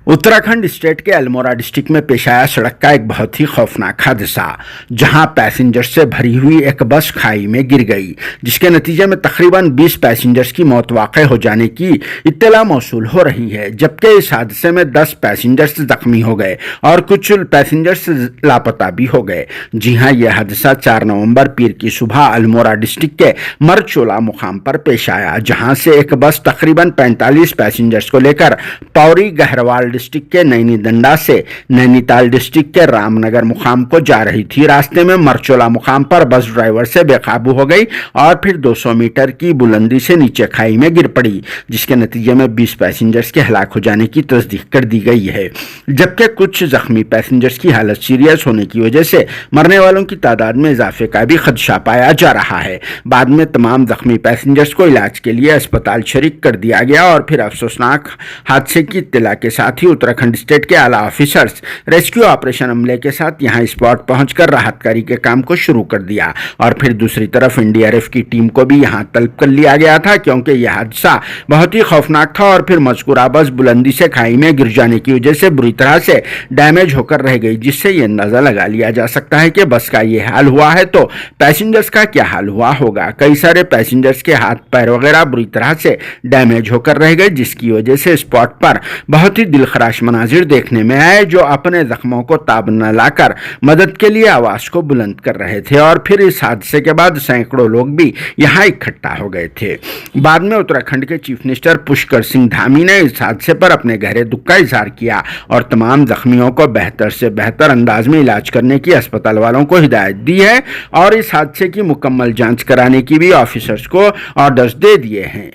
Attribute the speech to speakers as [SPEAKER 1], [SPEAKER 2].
[SPEAKER 1] Uttarakhand state के Almora district में पेश आया सड़क का एक बहुत ही खौफनाक हादसा, जहां पैसेंजर्स से भरी हुई एक बस खाई में गिर गई, जिसके नतीजे में तकरीबन 20 पैसेंजर्स की मौत वाक़ हो जाने की इत्तला मौसूल हो रही है, जबकि इस हादसे में 10 पैसेंजर्स जख्मी हो गए और कुछ पैसेंजर्स लापता भी हो गए। जी हां, यह हादसा 4 नवंबर पीर की सुबह अल्मोड़ा डिस्ट्रिक्ट के मरचोला मुकाम पर पेश आया, जहां से एक बस तकरीबन 45 पैसेंजर्स को लेकर पौरी गहरवाल डिस्ट्रिक्ट के नैनी दंडा से नैनीताल डिस्ट्रिक्ट के रामनगर मुकाम को जा रही थी। रास्ते में मरचोला मुकाम पर बस ड्राइवर से बेकाबू हो गई और फिर 200 मीटर की बुलंदी से नीचे खाई में गिर पड़ी, जिसके नतीजे में 20 पैसेंजर्स के हलाक हो जाने की तस्दीक कर दी गई है, जबकि कुछ जख्मी पैसेंजर्स की हालत सीरियस होने की वजह से मरने वालों की तादाद में इजाफे का भी खदशा पाया जा रहा है। बाद में तमाम जख्मी पैसेंजर्स को इलाज के लिए अस्पताल शरीक कर दिया गया और फिर अफसोसनाक हादसे की इत्तला के साथ ही उत्तराखंड स्टेट के आला ऑफिसर्स रेस्क्यू ऑपरेशन अमले के साथ यहां स्पॉट पहुंचकर राहतकारी के काम को शुरू कर दिया और फिर दूसरी तरफ एनडीआरएफ की टीम को भी यहां तलब कर लिया गया था, क्योंकि यह हादसा बहुत ही खौफनाक था और फिर मज़कूरा बस बुलंदी से खाई में गिर जाने की वजह से बुरी तरह से डैमेज होकर रह गई, जिससे यह अंदाजा लगा लिया जा सकता है कि बस का यह हाल हुआ है तो पैसेंजर्स का क्या हाल हुआ होगा। कई सारे पैसेंजर्स के हाथ पैर वगैरह बुरी तरह से डैमेज होकर रह गए, जिसकी वजह से स्पॉट पर बहुत ही दिलखराश मनाजिर देखने में आए, जो अपने जख्मों को ताब न लाकर मदद के लिए आवाज को बुलंद कर रहे थे और फिर इस हादसे के बाद सैकड़ों लोग भी यहां इकट्ठा हो गए थे। बाद में उत्तराखंड के चीफ मिनिस्टर पुष्कर सिंह धामी ने इस हादसे पर अपने गहरे दुख का इजहार किया और तमाम जख्मियों को बेहतर से बेहतर अंदाज में इलाज करने की अस्पताल वालों को हिदायत दी है और इस हादसे की मुकम्मल जांच कराने की भी ऑफिसर्स को ऑर्डर्स दे दिए हैं।